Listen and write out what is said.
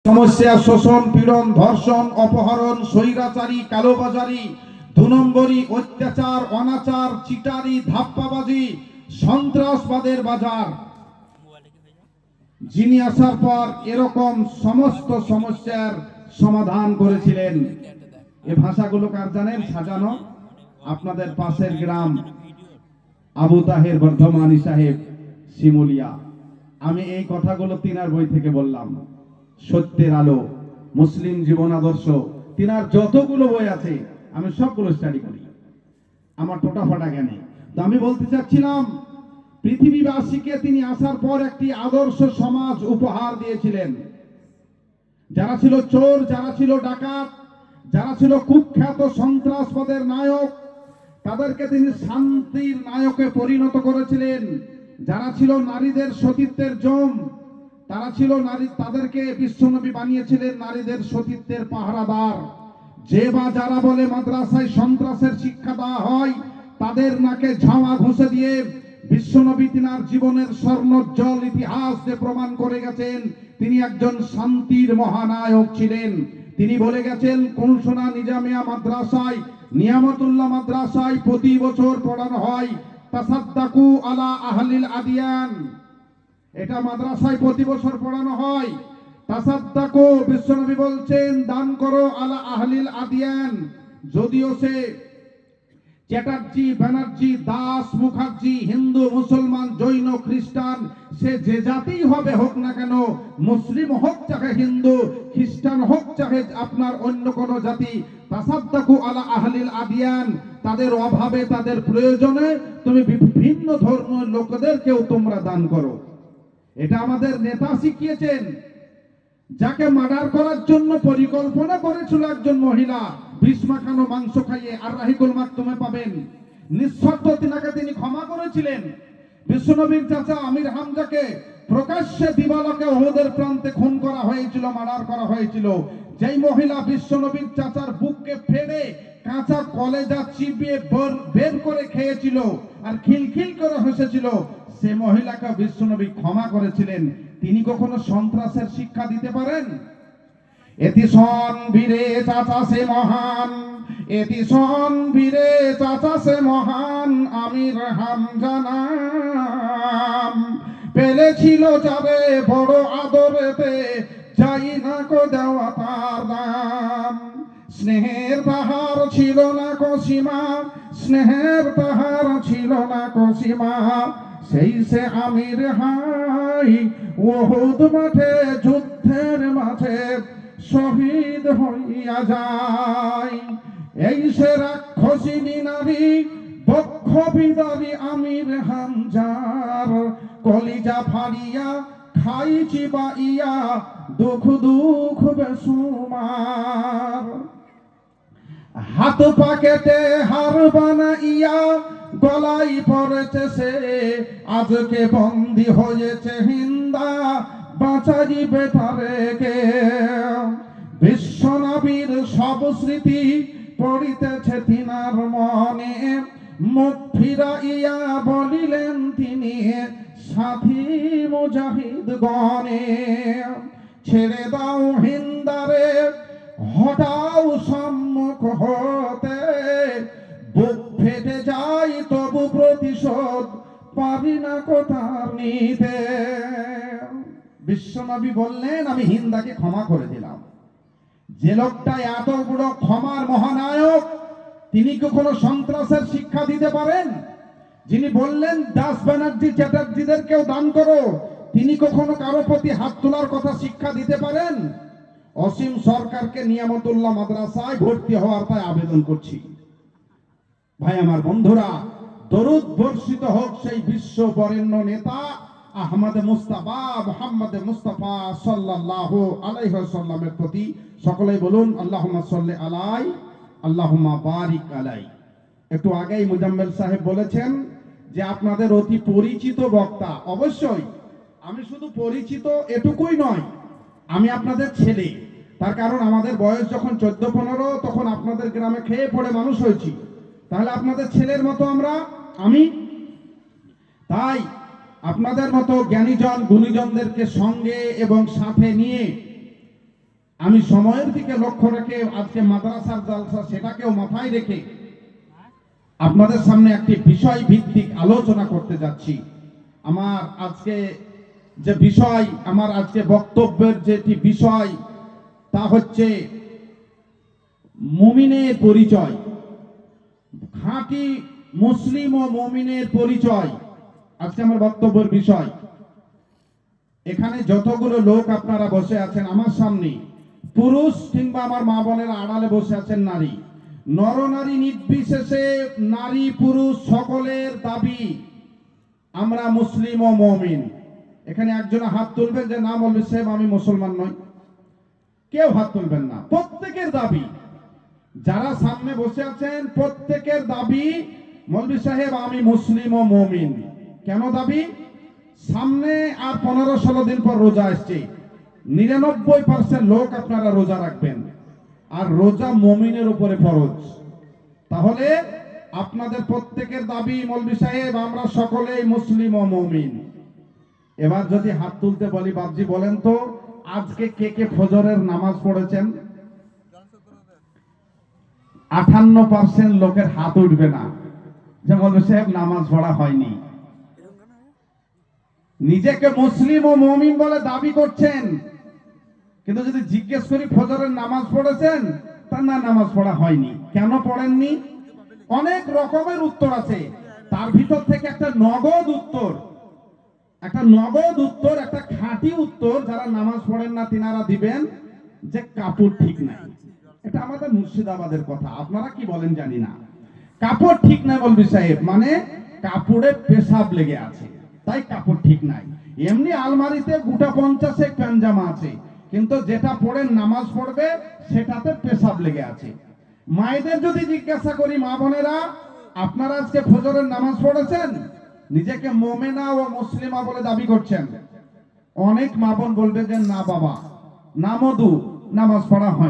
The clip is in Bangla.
সমস্যা, শোষণ, পীড়ন, ধর্ষণ, অপহরণ, স্বৈরাচারী, কালোবাজারি, 2 নম্বরী, অত্যাচার, অনাচার, চিটারি, ধাপ্পাবাজি, সন্ত্রাসবাদের বাজার। যিনি আসার পর এরকম সমস্ত সমস্যার সমাধান করেছিলেন। এ ভাষাগুলো কার জানেন? সাজানো আপনাদের পাশের গ্রাম আবু তাহের বর্ধমানী সাহেব শিমুলিয়া। আমি এই কথাগুলো তিনার বই থেকে বললাম। সত্যের আলো, মুসলিম জীবন আদর্শ, তিনার যতগুলো বই আছে আমি সবগুলো স্টাডি করি আমার টোটাফাটা জ্ঞানে। তো আমি বলতে চাচ্ছিলাম, পৃথিবীবাসীকে তিনি আসার পর একটি আদর্শ সমাজ উপহার দিয়েছিলেন। যারা ছিল চোর, যারা ছিল ডাকাত, যারা ছিল কুখ্যাত সন্ত্রাসবাদের নায়ক, তাদেরকে তিনি শান্তির নায়কে পরিণত করেছিলেন। যারা ছিল নারীদের সতীত্বের জম, তারা ছিল নারী, তাদেরকে বিশ্বনবী বানিয়েছিলেন নারীদের সতীত্বের পাহারাদার। যে বা যারা বলে মাদ্রাসায় সন্ত্রাসের শিক্ষা দেওয়া হয়, তাদের নাকে ঝামা ঘষে দিয়ে বিশ্বনবী তিনার জীবনের স্বর্ণোজ্জ্বল ইতিহাস দিয়ে প্রমাণ করে গেছেন তিনি একজন শান্তির মহানায়ক ছিলেন। তিনি বলে গেছেন, কুলসোনা নিজামিয়া মাদ্রাসায়, নিয়ামতুল্লাহ মাদ্রাসায় প্রতি বছর পড়ানো হয় তাসাদ্দাকু আলা আহলিল আদিয়ান। এটা মাদ্রাসায় প্রতি বছর পড়ানো হয়। তাসাদ্দাকু, বিশ্বনবী বলছেন দান করো আলা আহলিল আদিয়ান। যদিও সে চ্যাটার্জি, ব্যানার্জি, দাস, মুখার্জি, হিন্দু, মুসলমান, জৈন, খ্রিস্টান, সে যে জাতিই হবে হোক না কেন, মুসলিম হোক চাহে হিন্দু, খ্রিস্টান হোক চাহে আপনার অন্য কোন জাতি, তাসাদ্দাকু আলা আহলিল আদিয়ান, তাদের অভাবে তাদের প্রয়োজনে তুমি বিভিন্ন ধর্মের লোকদেরকেও তোমরা দান করো। এটা আমাদের নেতা শিখিয়েছেন। যাকে মার্ডার করার জন্য পরিকল্পনা করেছিল একজন মহিলা, বিষ মাখানো মাংস খাইয়ে, আর রাহিকুল মাকতুমে পাবেন, নিঃশর্ত তিনি ক্ষমা করেছিলেন। বিশ্বনবীর চাচা আমির হামজাকে প্রকাশ্যে দিবালোকে ওহুদের প্রান্তে খুন করা হয়েছিল, মার্ডার করা হয়েছিল। যেই মহিলা বিশ্বনবীর চাচার বুককে ফেড়ে কাঁচা কলেজা চিবিয়ে বের করে খেয়েছিল আর খিলখিল করে হেসেছিল, সে মহিলাকে বিশ্বনবী ক্ষমা করেছিলেন। তিনি কখনো সন্ত্রাসের শিক্ষা দিতে পারেন? এতিসন বীরে চাচা সে মহান, এতিসন বীরে চাচা সে মহান, আমির হামজা নাম পেলেছিল যারে বড় আদরেতে, যাই না কো দেওয়া তার দাম। স্নেহের তাহার ছিল না কো সীমা, স্নেহের তাহার ছিল না কো সীমা, সেই সে আমির হাই ওহুদ মাঠে, যুদ্ধের মাঠে শহীদ হইয়া যায়। এই সে রাক্ষসিনী নারী, বক্ষ বিদারী আমির হামজার, কলিজা ফাড়িয়া খাই চিবাইয়া, দুঃখ দুঃখ বেসুমার। হাত পাকেটে হার বানাইয়া গলাই পড়েছে সে, আজকে বন্দী হয়েছে হিন্দা, বাঁচাইবে তারে কে? বিশ্বনবীর সব স্মৃতি পড়িতেছে তিনার মনে, মুখ ফিরাইয়া বলিলেন তিনি সাথী মুজাহিদ গণে, ছেড়ে দাও হিন্দারে, হটাও সম্মুখ হতে, বুক ফেটে যাই তবু প্রতিশোধ পারি না কোথার নিতে। বিশ্বনবী বললেন, আমি হিন্দাকে ক্ষমা করে দিলাম। যে লোকটা এত বড় ক্ষমার মহানায়ক, তিনি কখনো সন্ত্রাসের শিক্ষা দিতে পারেন? যিনি বললেন দাস, ব্যানার্জি, চ্যাটার্জিদেরকেও দান করো, তিনি কখনো কারো প্রতি হাত তোলার কথা শিক্ষা দিতে পারেন? অসীম সরকারকে নিয়ামতুল্লাহ মাদ্রাসায় ভর্তি হওয়ার তাই আবেদন করছি। ভাই আমার বন্ধুরা, দরুদ বর্ষিত হোক সেই বিশ্ব বরেণ্য নেতা আহমদ মুস্তাফা, মুহাম্মদ মুস্তাফা সাল্লাল্লাহু আলাইহি ওয়াসাল্লামের প্রতি। সকলেই বলুন আল্লাহুম্মা সাল্লি আলাই, আল্লাহুম্মা বারিক আলাই। একটু আগেই মুজাম্মেল সাহেব বলেছেন যে আপনাদের অতি পরিচিত বক্তা। অবশ্যই আমি শুধু পরিচিত এটুকুই নয়, আমি আপনাদের ছেলে। তার কারণ আমাদের বয়স যখন 14-15, তখন আপনাদের গ্রামে খেয়ে পড়ে মানুষ হয়েছি। তাহলে আপনাদের ছেলের মতো আমি। তাই আপনাদের মতো জ্ঞানীজন গুণীজনদেরকে সঙ্গে এবং সাথে নিয়ে আমি সময়ের দিকে লক্ষ্য রেখে আজকে মাদ্রাসার জালসা সেটাকেও মাথায় রেখে আপনাদের সামনে একটি বিষয় ভিত্তিক আলোচনা করতে যাচ্ছি। আমার আজকে যে বিষয়, আমার আজকে বক্তব্যের যেটি বিষয়, তা হচ্ছে মুমিনের পরিচয়, খাঁটি মুসলিম ও মুমিনের পরিচয় আজকে আমার বক্তব্যের বিষয়। এখানে যতগুলো লোক আপনারা বসে আছেন আমার সামনে, পুরুষ কিংবা আমার মা বোনের আড়ালে বসে আছেন নারী, নরনারী নির্বিশেষে নারী পুরুষ সকলের দাবি আমরা মুসলিম ও মুমিন। এখানে একজন হাত তুলবেন যে না মৌলভী সাহেব আমি মুসলমান নই, কেউ হাত তুলবেন না। প্রত্যেকের দাবি, যারা সামনে বসে আছেন প্রত্যেকের দাবি মৌলভী সাহেব আমি মুসলিম ও মুমিন। কেন দাবি? সামনে আর 15-16 দিন পর রোজা আসছে, 99% লোক আপনারা রোজা রাখবেন, আর রোজা মুমিনের উপরে ফরজ। তাহলে আপনাদের প্রত্যেকের দাবি মৌলভী সাহেব আমরা সকলেই মুসলিম ও মুমিন। এবার যদি হাত তুলতে বলি, বাবজি বলেন তো আজকে কে কে ফজরের নামাজ পড়েছেন? 58% লোকের হাত উঠবে না যে মৌলভী সাহেব নামাজ পড়া হয়নি। নিজেকে মুসলিম ও মুমিন বলে দাবি করছেন, কিন্তু যদি জিজ্ঞেস করি ফজরের নামাজ পড়েছেন, তা না নামাজ পড়া হয়নি। কেন পড়েননি? অনেক রকমের উত্তর আছে, তার ভিতর থেকে একটা নগদ উত্তর, একটা খাঁটি উত্তর যারা নামাজ পড়েন না তিনারা দিবেন যে কাপড় ঠিক নাই। এটা আমাদের মুর্শিদাবাদের কথা, আপনারা কি বলেন জানি না। কাপড় ঠিক নাই মৌলভী সাহেব, মানে কাপড়ে পেশাব লেগে আছে, তাই কাপড় ঠিক নাই। এমনি আলমারিতে গোটা 50 পাঞ্জামা আছে, কিন্তু যেটা পরে নামাজ পড়বে সেটাতে পেশাব লেগে আছে। মায়েদের যদি জিজ্ঞাসা করি, মা বোনেরা আপনারা আজকে ফজরের নামাজ পড়েছেন? নিজেকে মোমেনা ও মুসলিমা বলে দাবি করছেন। অনেক মা বোন বলবে যে না বাবা, না মধু, নামাজ পড়া হয়।